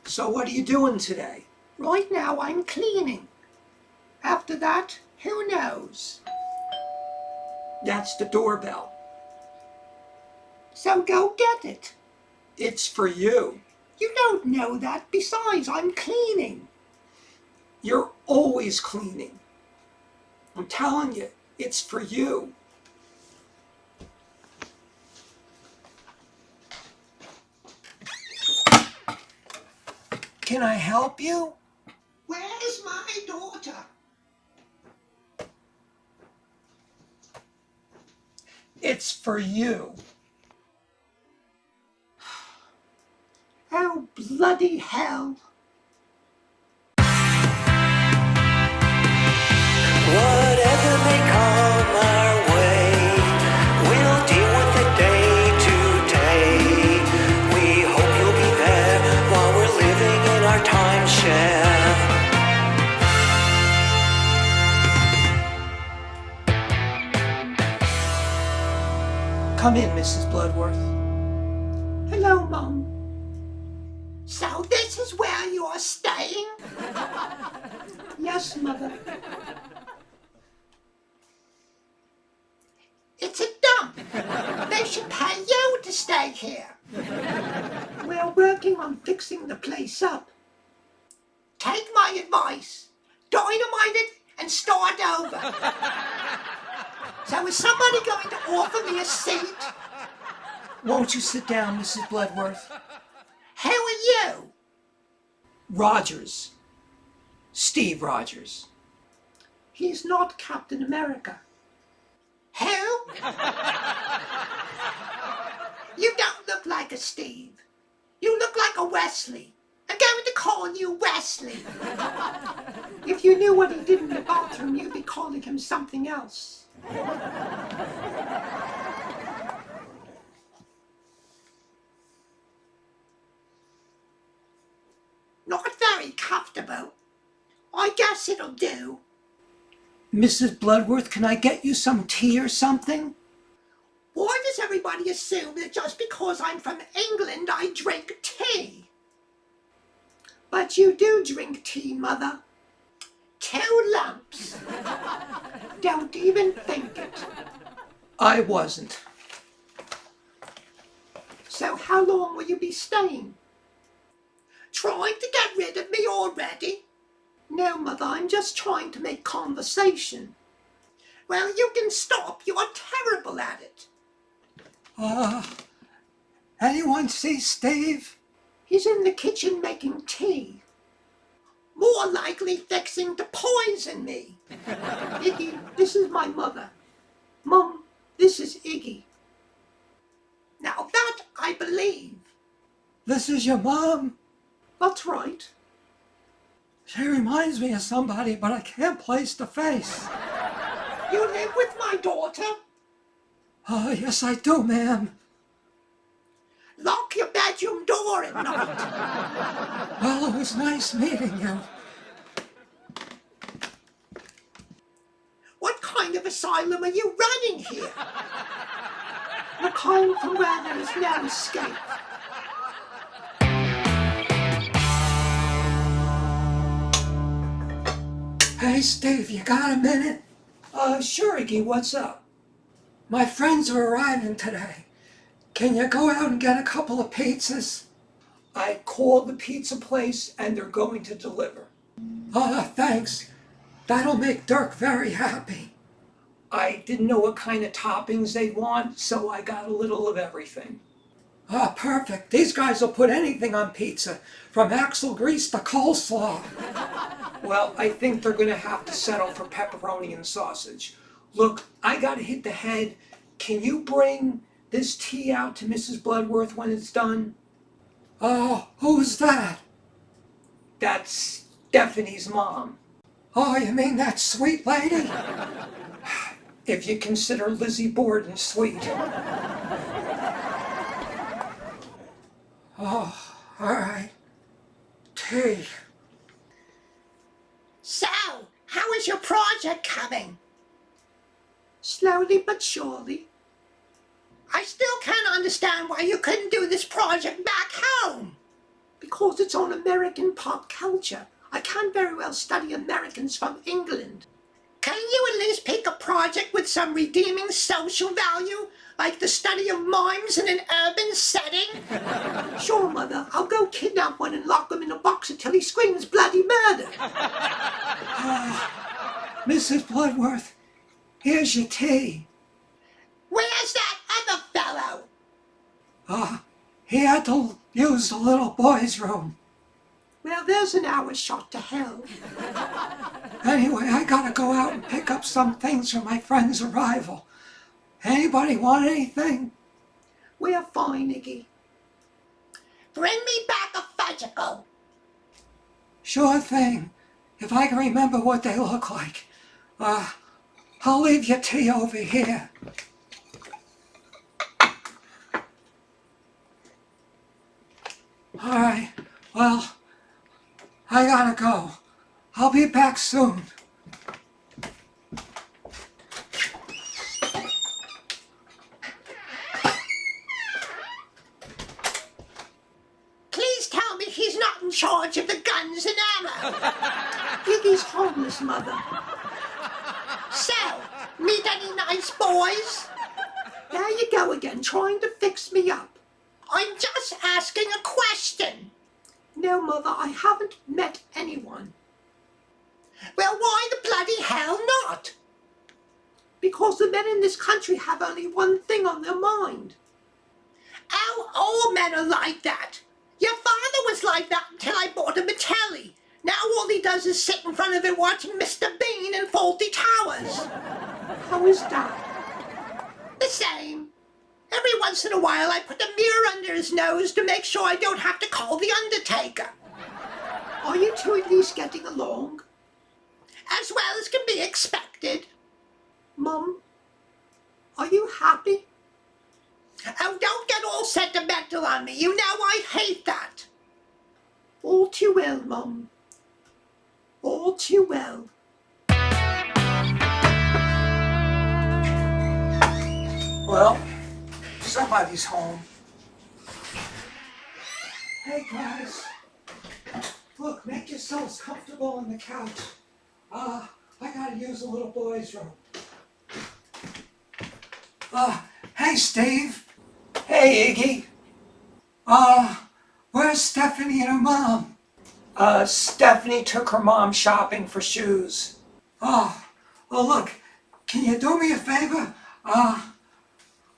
So what are you doing today? Right now I'm cleaning. After that, who knows? That's the doorbell. So go get it. It's for you. You don't know that. Besides, I'm cleaning. You're always cleaning. I'm telling you, it's for you. Can I help you? Where's my daughter? It's for you. Oh, bloody hell. Whatever may come our way, we'll deal with it day to day. We hope you'll be there while we're living in our timeshare. Come in, Mrs. Bloodworth. Hello, Mum. So this is where you are staying? Yes, Mother. It's a dump. They should pay you to stay here. We're working on fixing the place up. Take my advice. Dynamite it and start over. So is somebody going to offer me a seat? Won't you sit down, Mrs. Bloodworth? Who are you? Rogers. Steve Rogers. He's not Captain America. Who? You don't look like a Steve. You look like a Wesley. I'm going to call you Wesley. If you knew what he did in the bathroom, you'd be calling him something else. Not very comfortable. I guess it'll do. Mrs. Bloodworth, can I get you some tea or something? Why does everybody assume that just because I'm from England, I drink tea? But you do drink tea, Mother. 2 lumps. Don't even think it. I wasn't. So how long will you be staying? Trying to get rid of me already? No, Mother, I'm just trying to make conversation. Well, you can stop. You are terrible at it. Anyone see Steve? He's in the kitchen making tea. More likely fixing to poison me. Iggy, this is my mother. Mum, this is Iggy. Now that I believe. This is your mom? That's right. She reminds me of somebody, but I can't place the face. You live with my daughter? Oh, yes, I do, ma'am. Lock your bedroom door at night. Well, it was nice meeting you. What kind of asylum are you running here? The kind from where there is no escape. Hey, Steve, you got a minute? Sure, Iggy, what's up? My friends are arriving today. Can you go out and get a couple of pizzas? I called the pizza place and they're going to deliver. Thanks. That'll make Dirk very happy. I didn't know what kind of toppings they'd want, so I got a little of everything. Perfect. These guys will put anything on pizza, from axle grease to coleslaw. Well, I think they're going to have to settle for pepperoni and sausage. Look, I got to hit the head. Can you bring this tea out to Mrs. Bloodworth when it's done? Oh, who's that? That's Stephanie's mom. Oh, you mean that sweet lady? If you consider Lizzie Borden sweet. Oh, all right. Tea. So, how is your project coming? Slowly but surely. I still can't understand why you couldn't do this project back home. Because it's on American pop culture. I can't very well study Americans from England. Can you at least pick a project with some redeeming social value, like the study of mimes in an urban setting? Sure, Mother. I'll go kidnap one and lock him in a box until he screams bloody murder. Mrs. Bloodworth, here's your tea. Where's that other fellow? He had to use the little boy's room. Well, there's an hour shot to hell. Anyway, I gotta go out and pick up some things for my friend's arrival. Anybody want anything? We're fine, Iggy. Bring me back a fudgicle. Sure thing. If I can remember what they look like. I'll leave your tea over here. Alright, well, I gotta go. I'll be back soon. Please tell me he's not in charge of the guns and ammo. Iggy's homeless, Mother. So, meet any nice boys? There you go again, trying to fix me up. I'm just asking a question. No, Mother, I haven't met anyone. Well, why the bloody hell not? Because the men in this country have only one thing on their mind. Oh, all men are like that. Your father was like that until I bought him a telly. Now all he does is sit in front of it watching Mr. Bean and Fawlty Towers. How is that? The same. Every once in a while I put a mirror under his nose to make sure I don't have to call the undertaker. Are you two at least getting along? As well as can be expected. Mum, are you happy? Oh, don't get all sentimental on me. You know I hate that. All too well, Mum. All too well. Well, somebody's home. Hey guys, look, make yourselves comfortable on the couch. I gotta use the little boy's room. Hey Steve. Hey Iggy. Where's Stephanie and her mom? Stephanie took her mom shopping for shoes. Oh look, can you do me a favor?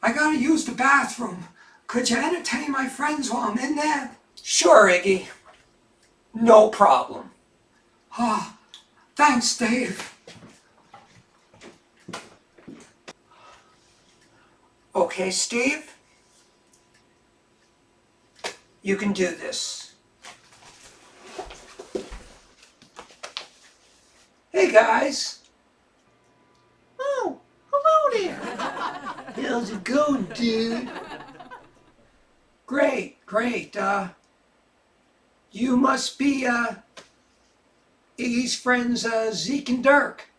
I gotta use the bathroom. Could you entertain my friends while I'm in there? Sure, Iggy. No problem. Thanks, Dave. Okay, Steve. You can do this. Hey, guys. Oh, hello there. How's it going, dude? Great. You must be, Iggy's friends, Zeke and Dirk.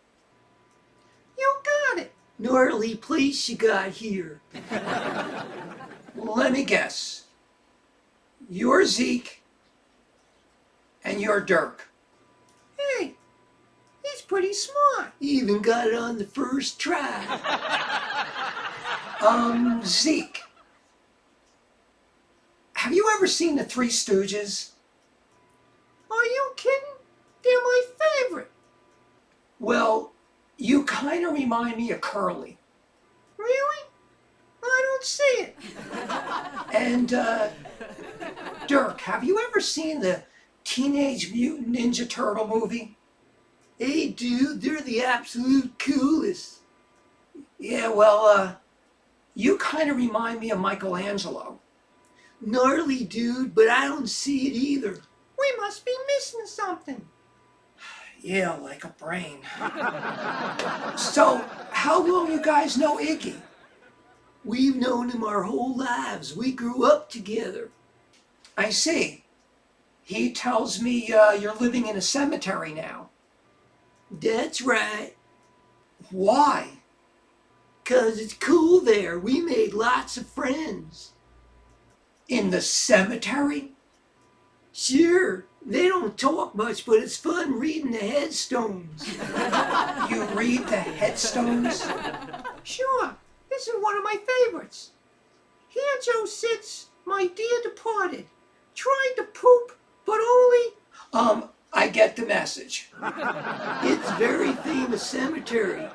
You got it. Gnarly place you got here. Let me guess. You're Zeke, and you're Dirk. Hey, he's pretty smart. Even got it on the first try. Zeke. Have you ever seen the Three Stooges? Are you kidding? They're my favorite. Well, you kind of remind me of Curly. Really? I don't see it. And, Dirk, have you ever seen the Teenage Mutant Ninja Turtle movie? Hey, dude, they're the absolute coolest. Yeah, well, you kind of remind me of Michelangelo. Gnarly, dude, but I don't see it either. We must be missing something. Yeah, like a brain. So, how long you guys know Iggy? We've known him our whole lives. We grew up together. I see. He tells me you're living in a cemetery now. That's right. Why? 'Cause it's cool there. We made lots of friends. In the cemetery? Sure, they don't talk much, but it's fun reading the headstones. You read the headstones? Sure, this is one of my favorites. Here Joe sits, my dear departed, tried to poop, but only... I get the message. It's very famous cemetery.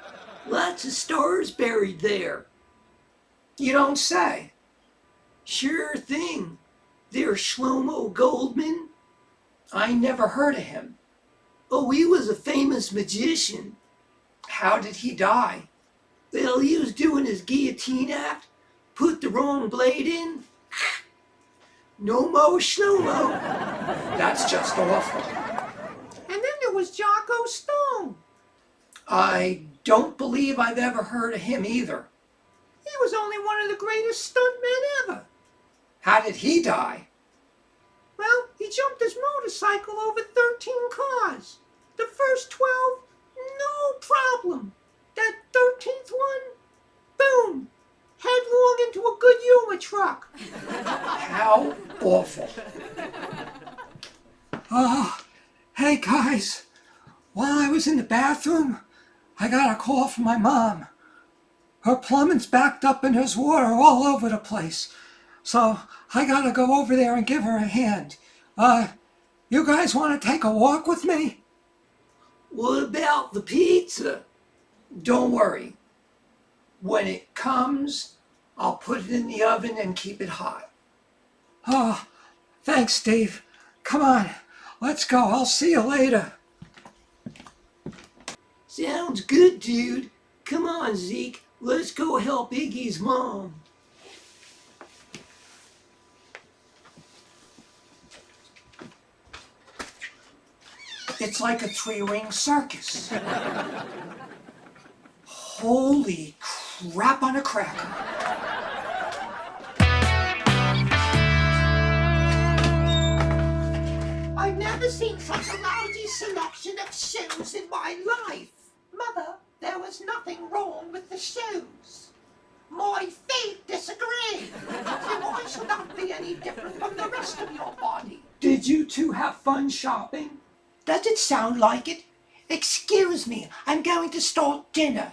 Lots of stars buried there. You don't say. Sure thing. There's Shlomo Goldman. I never heard of him. Oh, he was a famous magician. How did he die? Well, he was doing his guillotine act, put the wrong blade in. No more Shlomo. That's just awful. And then there was Jocko Stone. I don't believe I've ever heard of him either. He was only one of the greatest stuntmen ever. How did he die? Well, he jumped his motorcycle over 13 cars. The first 12, no problem. That 13th one, boom, headlong into a good humor truck. How awful. Oh, hey guys. While I was in the bathroom, I got a call from my mom. Her plumbing's backed up and there's water all over the place. So I gotta go over there and give her a hand. You guys want to take a walk with me? What about the pizza? Don't worry. When it comes, I'll put it in the oven and keep it hot. Oh, thanks, Steve. Come on, let's go. I'll see you later. Sounds good, dude. Come on, Zeke. Let's go help Iggy's mom. It's like a three-ring circus. Holy crap on a cracker. I've never seen such a lousy selection of shoes in my life. Mother, there was nothing wrong with the shoes. My feet disagree. So I shall not be any different from the rest of your body. Did you two have fun shopping? Does it sound like it? Excuse me, I'm going to start dinner.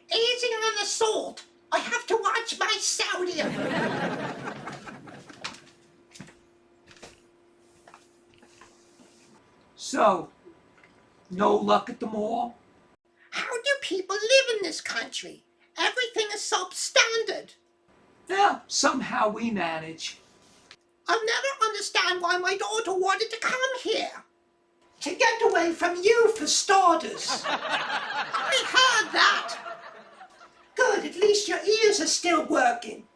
Easy on the salt. I have to watch my sodium. So, no luck at the mall? How do people live in this country? Everything is substandard. Well, somehow we manage. I'll never understand why my daughter wanted to come here. To get away from you, for starters. I heard that. Good, at least your ears are still working.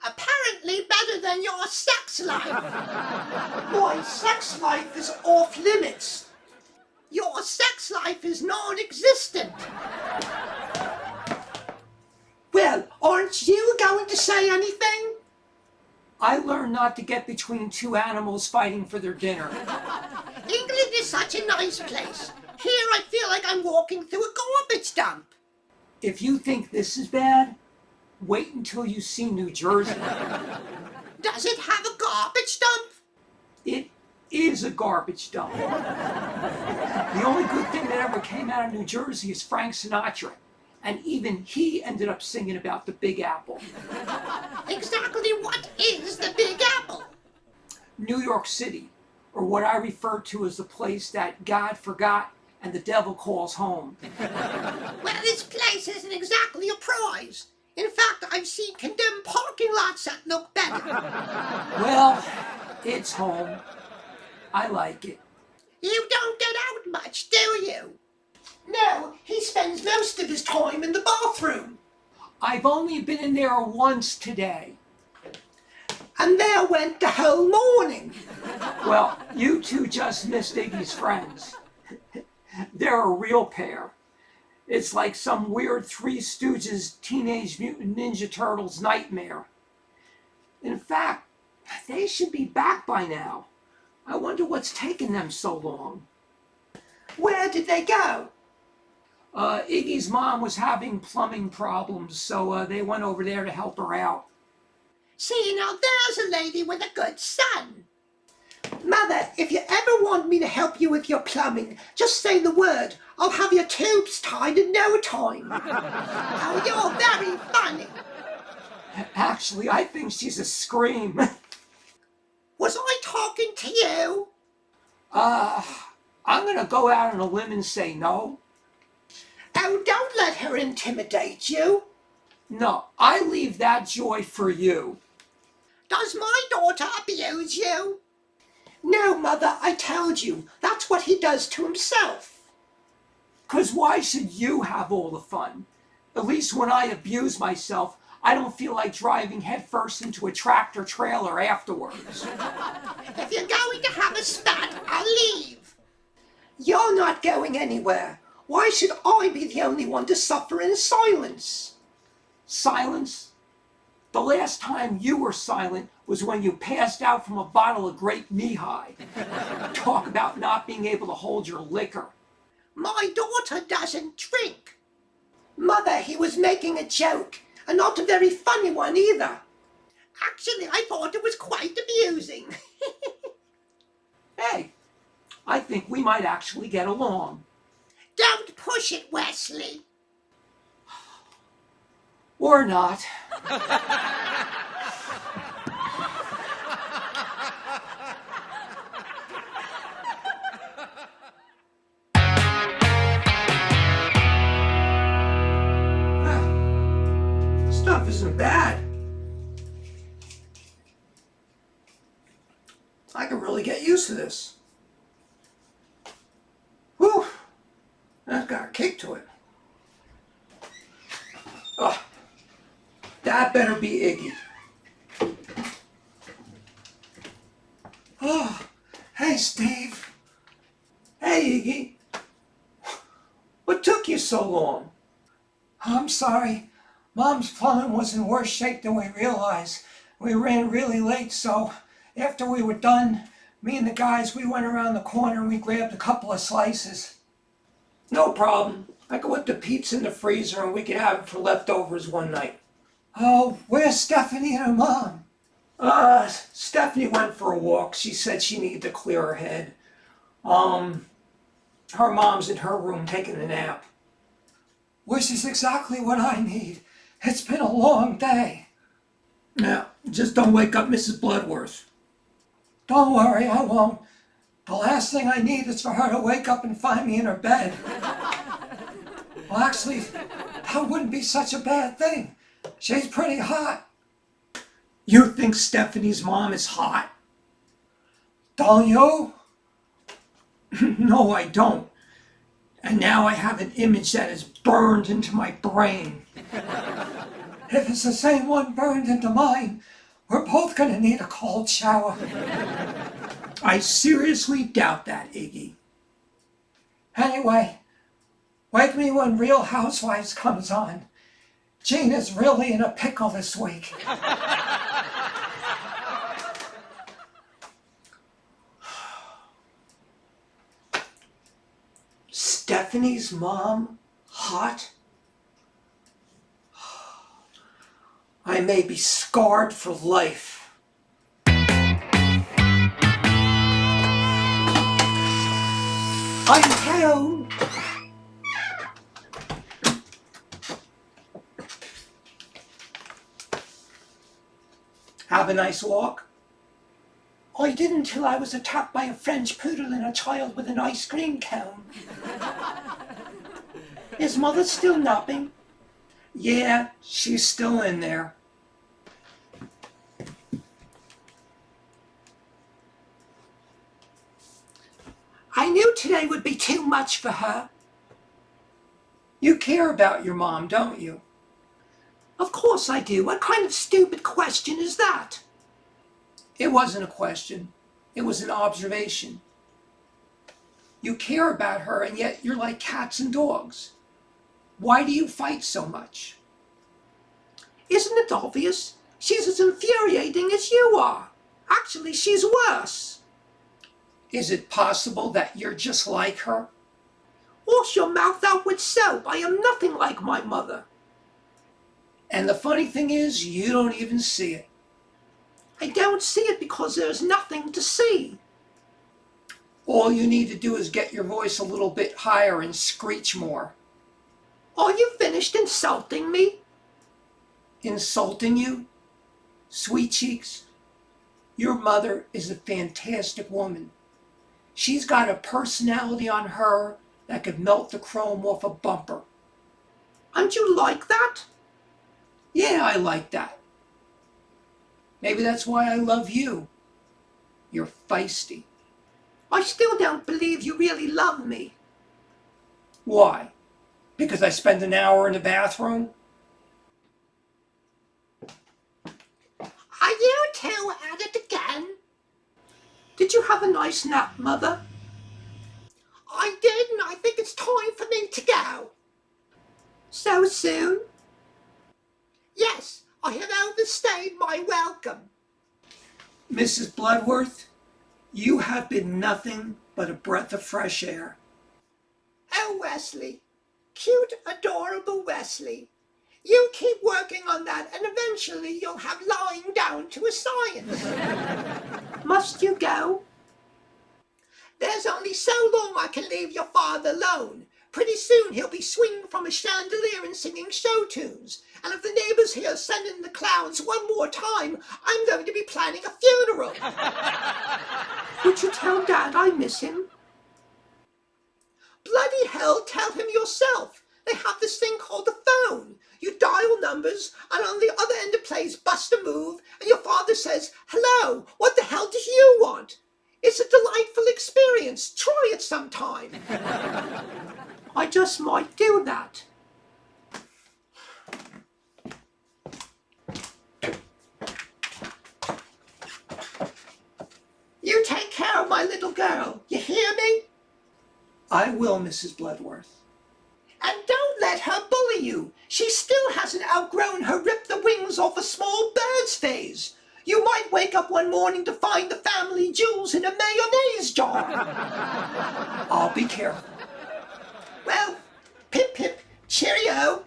Apparently better than your sex life. My sex life is off limits. Your sex life is non-existent. Well, aren't you going to say anything? I learned not to get between two animals fighting for their dinner. England is such a nice place. Here I feel like I'm walking through a garbage dump. If you think this is bad, wait until you see New Jersey. Does it have a garbage dump? It is a garbage dump. The only good thing that ever came out of New Jersey is Frank Sinatra. And even he ended up singing about the Big Apple. Exactly what is the Big Apple? New York City, or what I refer to as the place that God forgot and the devil calls home. Well, this place isn't exactly a prize. In fact, I've seen condemned parking lots that look better. Well, it's home. I like it. You don't get out much, do you? No, he spends most of his time in the bathroom. I've only been in there once today. And there went the whole morning. Well, you two just missed Iggy's friends. They're a real pair. It's like some weird Three Stooges Teenage Mutant Ninja Turtles nightmare. In fact, they should be back by now. I wonder what's taken them so long. Where did they go? Iggy's mom was having plumbing problems, so they went over there to help her out. See, now there's a lady with a good son. Mother, if you ever want me to help you with your plumbing, just say the word. I'll have your tubes tied in no time. Oh, you're very funny. Actually, I think she's a scream. Was I talking to you? I'm gonna go out on a limb and say no. Oh, don't let her intimidate you. No, I leave that joy for you. Does my daughter abuse you? No, Mother, I told you. That's what he does to himself. 'Cause why should you have all the fun? At least when I abuse myself, I don't feel like driving headfirst into a tractor trailer afterwards. If you're going to have a spat, I'll leave. You're not going anywhere. Why should I be the only one to suffer in silence? Silence? The last time you were silent was when you passed out from a bottle of grape knee-high. Talk about not being able to hold your liquor. My daughter doesn't drink. Mother, he was making a joke, and not a very funny one either. Actually, I thought it was quite amusing. Hey, I think we might actually get along. Don't push it, Wesley. Or not. Stuff isn't bad. I can really get used to this. Whew, that's got a kick to it. Oh, that better be Iggy. Oh, hey Steve. Hey Iggy. What took you so long? I'm sorry. Mom's plumbing was in worse shape than we realized. We ran really late, so after we were done, me and the guys, we went around the corner and we grabbed a couple of slices. No problem. I could put the pizza in the freezer and we could have it for leftovers one night. Oh, where's Stephanie and her mom? Stephanie went for a walk. She said she needed to clear her head. Her mom's in her room taking a nap. Which is exactly what I need. It's been a long day. Now, just don't wake up Mrs. Bloodworth. Don't worry, I won't. The last thing I need is for her to wake up and find me in her bed. Well, actually, that wouldn't be such a bad thing. She's pretty hot. You think Stephanie's mom is hot? Don't you? No, I don't. And now I have an image that is burned into my brain. If it's the same one burned into mine, we're both gonna need a cold shower. I seriously doubt that, Iggy. Anyway, wake me when Real Housewives comes on. Gina's really in a pickle this week. Stephanie's mom hot? I may be scarred for life. I'm home. Have a nice walk? I didn't until I was attacked by a French poodle and a child with an ice cream cone. Is Mother still napping? Yeah, she's still in there. I knew today would be too much for her. You care about your mom, don't you? Of course I do. What kind of stupid question is that? It wasn't a question. It was an observation. You care about her, and yet you're like cats and dogs. Why do you fight so much? Isn't it obvious? She's as infuriating as you are. Actually, she's worse. Is it possible that you're just like her? Wash your mouth out with soap. I am nothing like my mother. And the funny thing is, you don't even see it. I don't see it because there's nothing to see. All you need to do is get your voice a little bit higher and screech more. Are you finished insulting me? Insulting you? Sweet Cheeks, your mother is a fantastic woman. She's got a personality on her that could melt the chrome off a bumper. And you like that? Yeah, I like that. Maybe that's why I love you. You're feisty. I still don't believe you really love me. Why? Because I spend an hour in the bathroom? Are you two at it again? Did you have a nice nap, Mother? I did, and I think it's time for me to go. So soon? Yes, I have overstayed my welcome. Mrs. Bloodworth, you have been nothing but a breath of fresh air. Oh, Wesley. Cute, adorable Wesley. You keep working on that and eventually you'll have lying down to a science. Must you go? There's only so long I can leave your father alone. Pretty soon he'll be swinging from a chandelier and singing show tunes. And if the neighbors hear Send in the Clowns one more time, I'm going to be planning a funeral. Would you tell Dad I miss him? Bloody hell, tell him yourself. They have this thing called a phone. You dial numbers, and on the other end it plays Bust a Move, and your father says, "Hello, what the hell do you want?" It's a delightful experience. Try it sometime. I just might do that. You take care of my little girl. You hear me? I will, Mrs. Bloodworth. And don't let her bully you. She still hasn't outgrown her rip the wings off a small bird's phase. You might wake up one morning to find the family jewels in a mayonnaise jar. I'll be careful. Well, pip pip, cheerio.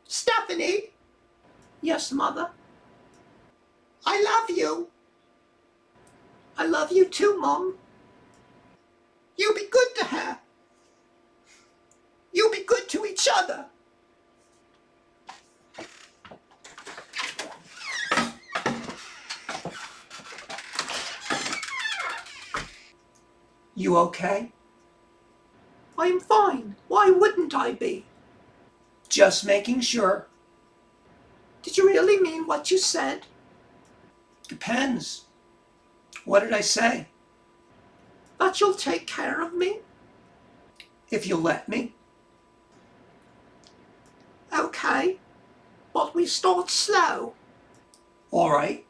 Stephanie. Yes, Mother. I love you. I love you too, Mom. You be good to her. You be good to each other. You okay? I'm fine. Why wouldn't I be? Just making sure. Did you really mean what you said? Depends. What did I say? That you'll take care of me? If you'll let me. Okay. But we start slow. All right.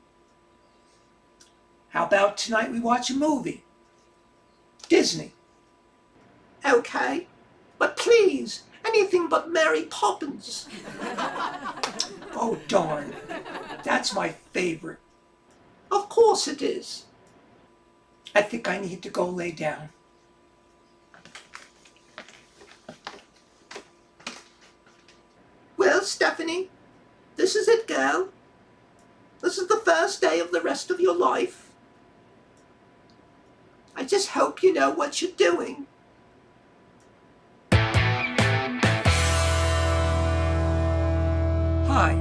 How about tonight we watch a movie? Disney. Okay. But please, anything but Mary Poppins. Oh, darn. That's my favorite. Of course it is. I think I need to go lay down. Well, Stephanie, this is it, girl. This is the first day of the rest of your life. I just hope you know what you're doing. Hi.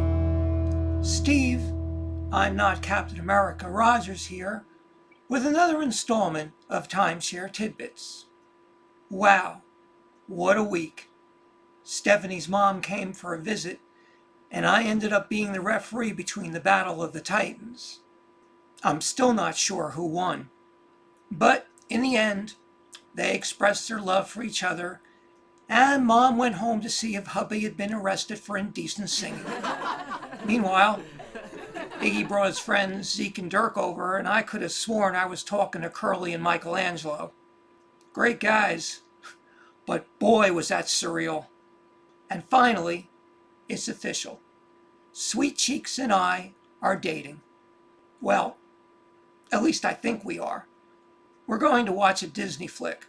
Steve, I'm not Captain America Rogers here, with another installment of Timeshare Tidbits. Wow, what a week. Stephanie's mom came for a visit, and I ended up being the referee between the Battle of the Titans. I'm still not sure who won, but in the end, they expressed their love for each other, and Mom went home to see if hubby had been arrested for indecent singing. Meanwhile, Iggy brought his friends Zeke and Dirk over, and I could have sworn I was talking to Curly and Michelangelo. Great guys, but boy was that surreal. And finally, it's official. Sweet Cheeks and I are dating. Well, at least I think we are. We're going to watch a Disney flick.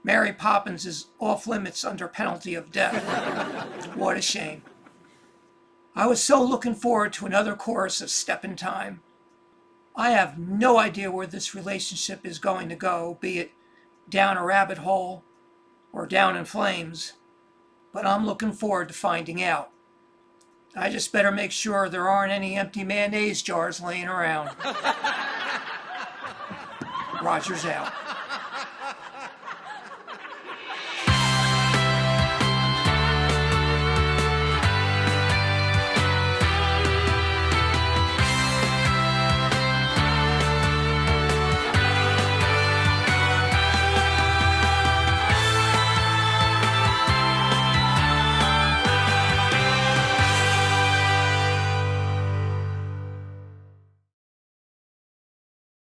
Mary Poppins is off limits under penalty of death. What a shame. I was so looking forward to another chorus of Step in Time. I have no idea where this relationship is going to go, be it down a rabbit hole or down in flames, but I'm looking forward to finding out. I just better make sure there aren't any empty mayonnaise jars laying around. Roger's out.